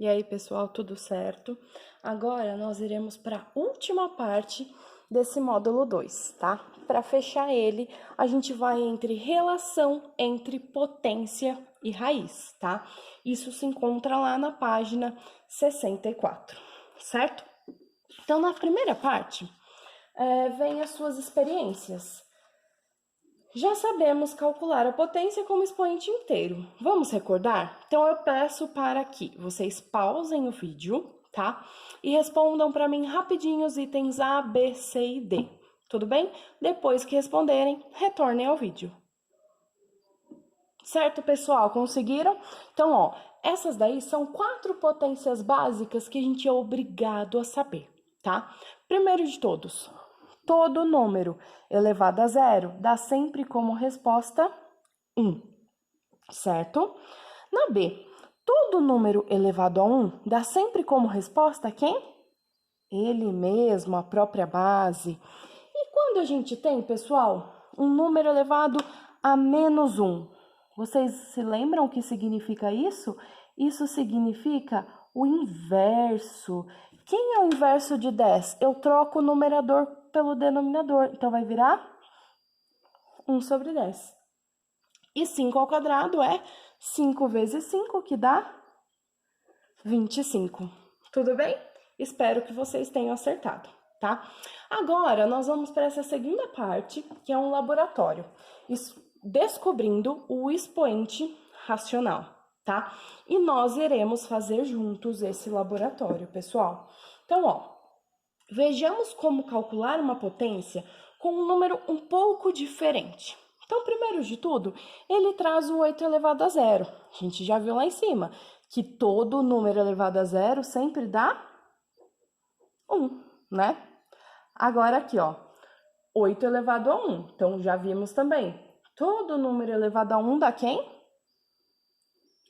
E aí, pessoal, tudo certo? Agora nós iremos para a última parte desse módulo 2, tá? Para fechar ele, a gente vai entre relação entre potência e raiz, tá? Isso se encontra lá na página 64, certo? Então, na primeira parte, vem as suas experiências. Já sabemos calcular a potência como expoente inteiro. Vamos recordar? Então, eu peço para que vocês pausem o vídeo, tá? E respondam para mim rapidinho os itens A, B, C e D. Tudo bem? Depois que responderem, retornem ao vídeo. Certo, pessoal? Conseguiram? Então, ó, essas daí são 4 potências básicas que a gente é obrigado a saber, tá? Primeiro de todos, todo número elevado a zero dá sempre como resposta 1, certo? Na B, todo número elevado a 1 dá sempre como resposta quem? Ele mesmo, a própria base. E quando a gente tem, pessoal, um número elevado a menos 1, vocês se lembram o que significa isso? Isso significa o inverso. Quem é o inverso de 10? Eu troco o numerador pelo denominador, então vai virar 1 sobre 10. E 5 ao quadrado é 5 vezes 5, que dá 25. Tudo bem? Espero que vocês tenham acertado, tá? Agora, nós vamos para essa segunda parte, que é um laboratório, descobrindo o expoente racional, tá? E nós iremos fazer juntos esse laboratório, pessoal. Então, ó, vejamos como calcular uma potência com um número um pouco diferente. Então, primeiro de tudo, ele traz o 8 elevado a zero. A gente já viu lá em cima que todo número elevado a zero sempre dá 1, né? Agora aqui, ó, 8 elevado a 1. Então, já vimos também. Todo número elevado a 1 dá quem?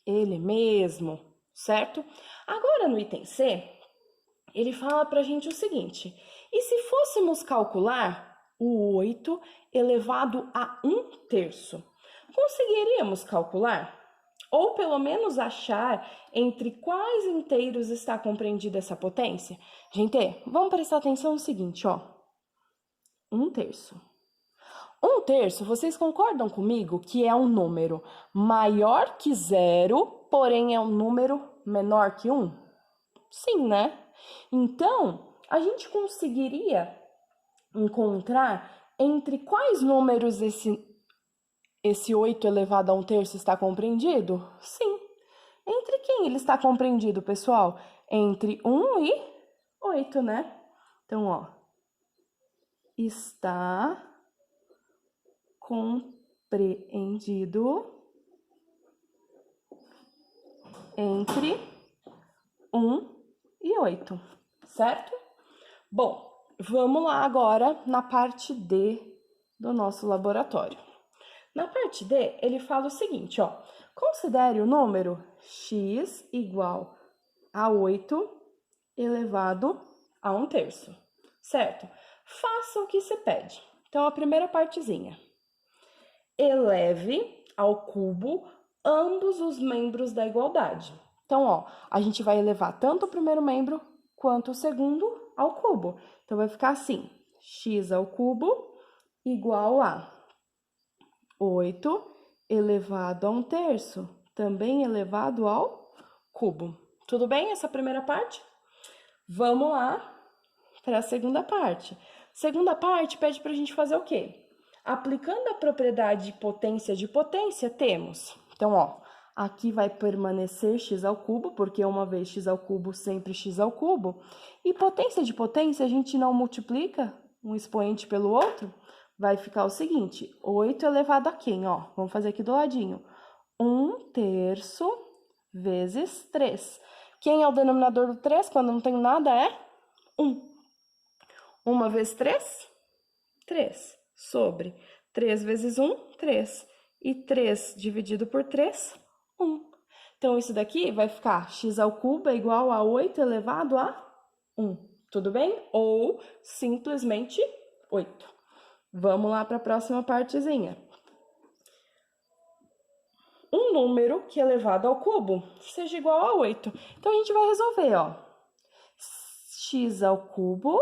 Ele mesmo, certo? Agora, no item C, ele fala pra gente o seguinte: e se fôssemos calcular o 8 elevado a 1/3? Conseguiríamos calcular? Ou pelo menos achar entre quais inteiros está compreendida essa potência? Gente, vamos prestar atenção no seguinte, ó. 1/3. 1/3, vocês concordam comigo que é um número maior que 0, porém é um número menor que 1? Sim, né? Então, a gente conseguiria encontrar entre quais números esse 8 elevado a 1/3 está compreendido? Sim. Entre quem ele está compreendido, pessoal? Entre 1 e 8, né? Então, ó, está compreendido entre 1 e 8, certo? Bom, vamos lá agora na parte D do nosso laboratório. Na parte D, ele fala o seguinte, ó. Considere o número x igual a 8 elevado a 1/3, certo? Faça o que se pede. Então, a primeira partezinha. Eleve ao cubo ambos os membros da igualdade. Então, ó, a gente vai elevar tanto o primeiro membro quanto o segundo ao cubo. Então, vai ficar assim, x ao cubo igual a 8 elevado a 1/3, também elevado ao cubo. Tudo bem essa primeira parte? Vamos lá para a segunda parte. Segunda parte pede para a gente fazer o quê? Aplicando a propriedade de potência, temos. Então, ó, aqui vai permanecer x ao cubo, porque uma vez x ao cubo, sempre x ao cubo. E potência de potência, a gente não multiplica um expoente pelo outro, vai ficar o seguinte, 8 elevado a quem, ó? Vamos fazer aqui do ladinho. 1/3 vezes 3. Quem é o denominador do 3 quando não tem nada é 1. 1 vezes 3? 3. Sobre 3 vezes 1, 3. E 3 dividido por 3, 1. Então, isso daqui vai ficar x ao cubo é igual a 8 elevado a 1. Tudo bem? Ou simplesmente 8. Vamos lá para a próxima partezinha. um número que elevado ao cubo seja igual a 8. Então, a gente vai resolver, ó. X ao cubo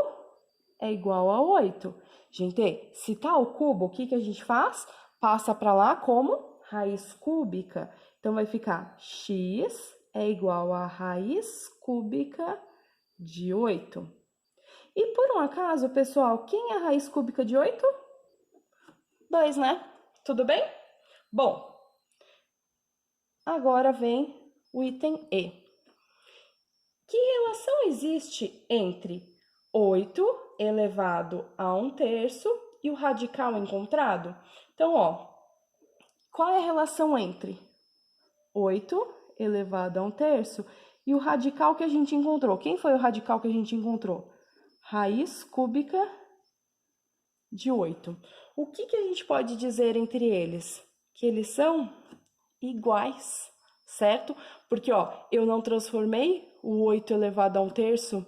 é igual a 8. Gente, se tá ao cubo, o que a gente faz? Passa para lá como raiz cúbica. Então, vai ficar x é igual a raiz cúbica de 8. E por um acaso, pessoal, quem é a raiz cúbica de 8? 2, né? Tudo bem? Bom, agora vem o item E. Que relação existe entre 8 elevado a 1/3 e o radical encontrado? Então, ó, qual é a relação entre 8 elevado a 1/3 e o radical que a gente encontrou? Quem foi o radical que a gente encontrou? Raiz cúbica de 8. O que a gente pode dizer entre eles? Que eles são iguais, certo? Porque, ó, eu não transformei o 8 elevado a 1/3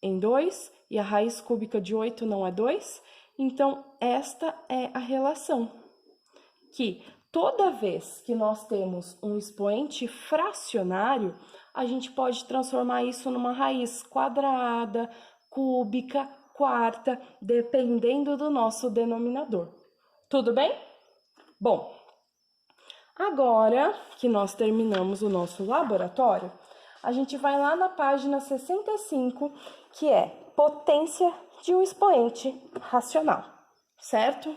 em 2 e a raiz cúbica de 8 não é 2. Então, esta é a relação. Que toda vez que nós temos um expoente fracionário, a gente pode transformar isso numa raiz quadrada, cúbica, quarta, dependendo do nosso denominador. Tudo bem? Bom, agora que nós terminamos o nosso laboratório, a gente vai lá na página 65, que é potência de um expoente racional, certo?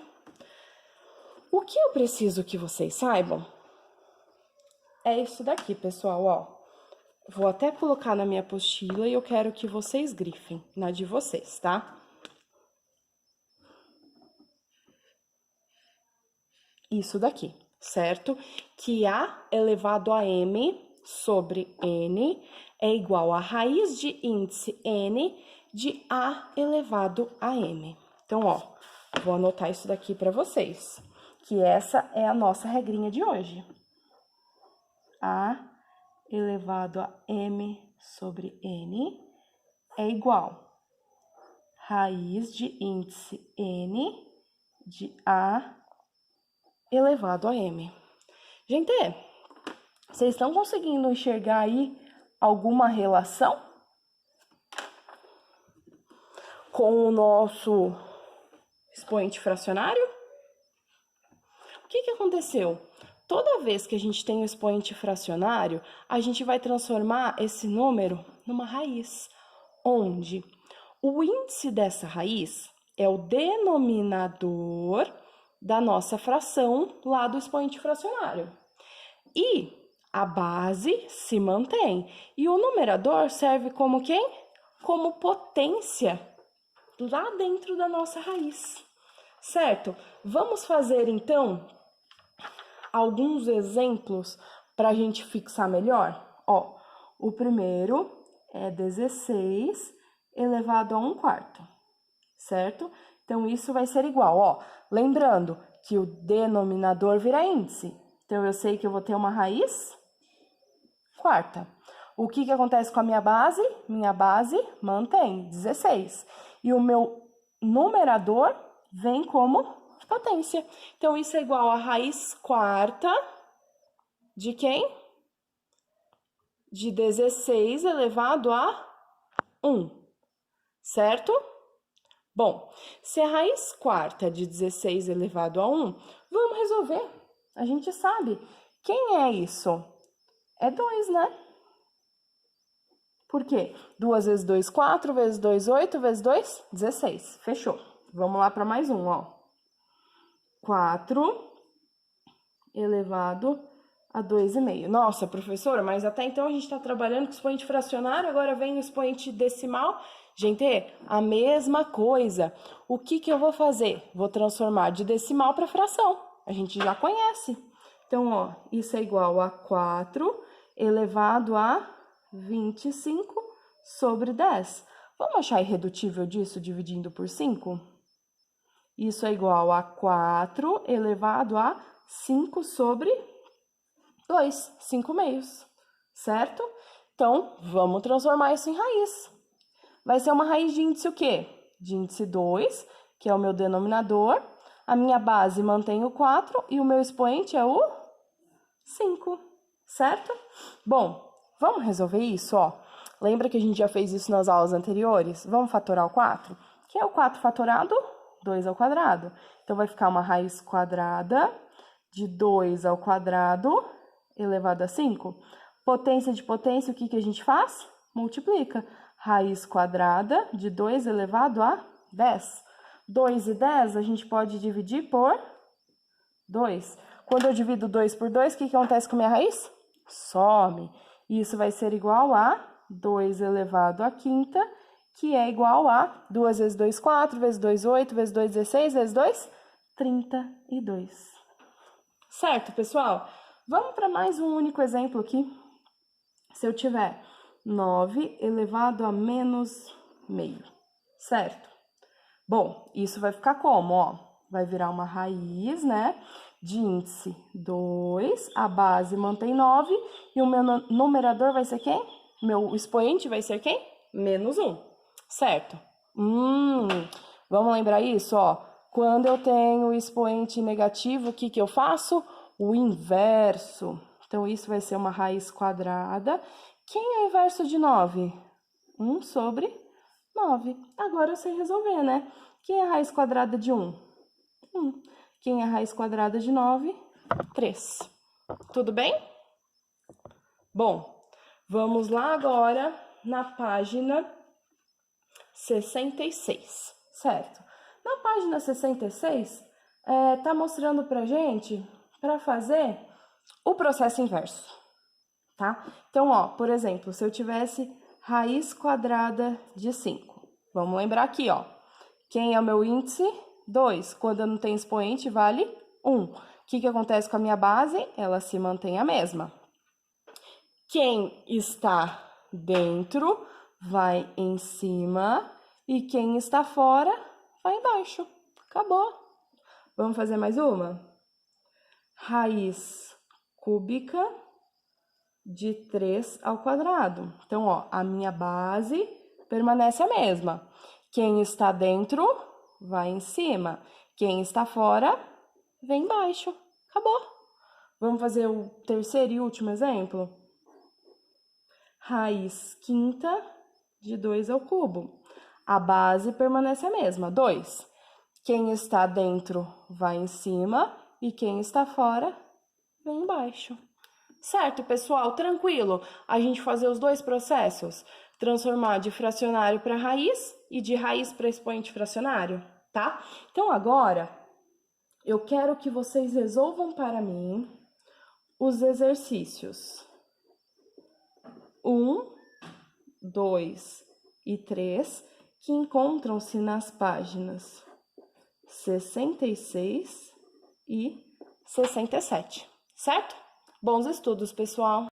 O que eu preciso que vocês saibam é isso daqui, pessoal, ó. Vou até colocar na minha apostila e eu quero que vocês grifem na de vocês, tá? Isso daqui, certo? Que A elevado a M sobre N é igual a raiz de índice N de A elevado a M. Então, ó, vou anotar isso daqui para vocês, que essa é a nossa regrinha de hoje. A elevado a M sobre N é igual raiz de índice N de A elevado a M. Gente, vocês estão conseguindo enxergar aí alguma relação com o nosso expoente fracionário? O que aconteceu? Toda vez que a gente tem um expoente fracionário, a gente vai transformar esse número numa raiz, onde o índice dessa raiz é o denominador da nossa fração lá do expoente fracionário. E a base se mantém. E o numerador serve como quem? Como potência lá dentro da nossa raiz, certo? Vamos fazer, então, alguns exemplos para a gente fixar melhor? Ó, o primeiro é 16 elevado a 1/4, certo? Então, isso vai ser igual, ó. Lembrando que o denominador vira índice. Então, eu sei que eu vou ter uma raiz quarta. O que acontece com a minha base? Minha base mantém 16. E o meu numerador vem como potência. Então, isso é igual a raiz quarta de quem? De 16 elevado a 1, certo? Bom, se a raiz quarta de 16 elevado a 1, vamos resolver. A gente sabe. Quem é isso? É 2, né? Por quê? 2 vezes 2, 4, vezes 2, 8, vezes 2, 16. Fechou. Vamos lá para mais um, ó. 4 elevado a 2,5. Nossa, professora, mas até então a gente está trabalhando com expoente fracionário, agora vem o expoente decimal. Gente, a mesma coisa. O que eu vou fazer? Vou transformar de decimal para fração. A gente já conhece. Então, ó, isso é igual a 4 elevado a 25 sobre 10. Vamos achar irredutível disso dividindo por 5? Isso é igual a 4 elevado a 5 sobre 2, 5 meios, certo? Então, vamos transformar isso em raiz. Vai ser uma raiz de índice o quê? De índice 2, que é o meu denominador. A minha base mantém o 4 e o meu expoente é o 5. certo? Bom, vamos resolver isso, ó. Lembra que a gente já fez isso nas aulas anteriores? Vamos fatorar o 4? Que é o 4 fatorado? 2 ao quadrado. Então, vai ficar uma raiz quadrada de 2 ao quadrado elevado a 5. Potência de potência, o que que a gente faz? Multiplica. Raiz quadrada de 2 elevado a 10. 2 e 10 a gente pode dividir por 2. Quando eu divido 2 por 2, o que acontece com a minha raiz? Some. Isso vai ser igual a 2 elevado à quinta, que é igual a 2 vezes 2, 4, vezes 2, 8, vezes 2, 16, vezes 2, 32. Certo, pessoal? Vamos para mais um único exemplo aqui. Se eu tiver 9 elevado a menos meio, certo? Bom, isso vai ficar como, ó? Vai virar uma raiz, né? De índice 2, a base mantém 9, e o meu numerador vai ser quem? Meu expoente vai ser quem? Menos 1, certo? Vamos lembrar isso, ó. Quando eu tenho expoente negativo, o que que eu faço? O inverso. Então, isso vai ser uma raiz quadrada. Quem é o inverso de 9? 1 sobre 9. Agora eu sei resolver, né? Quem é a raiz quadrada de 1? 1. Quem é a raiz quadrada de 9? 3. Tudo bem? Tá. Vamos lá agora na página 66, certo? Na página 66, tá mostrando pra gente para fazer o processo inverso, tá? Então, ó, por exemplo, se eu tivesse raiz quadrada de 5, vamos lembrar aqui, ó. Quem é o meu índice? 2. Quando eu não tenho expoente, vale 1. O que acontece com a minha base? Ela se mantém a mesma. Quem está dentro vai em cima e quem está fora vai embaixo. Acabou. Vamos fazer mais uma? Raiz cúbica de 3 ao quadrado. Então, ó, a minha base permanece a mesma. Quem está dentro vai em cima. Quem está fora vem embaixo. Acabou. Vamos fazer o terceiro e último exemplo? Raiz quinta de 2 ao cubo. A base permanece a mesma, 2. Quem está dentro vai em cima e quem está fora vem embaixo. Certo, pessoal? Tranquilo? A gente fazer os dois processos? Transformar de fracionário para raiz e de raiz para expoente fracionário, tá? Então, agora, eu quero que vocês resolvam para mim os exercícios 1, 2 e 3, que encontram-se nas páginas 66 e 67, certo? Bons estudos, pessoal!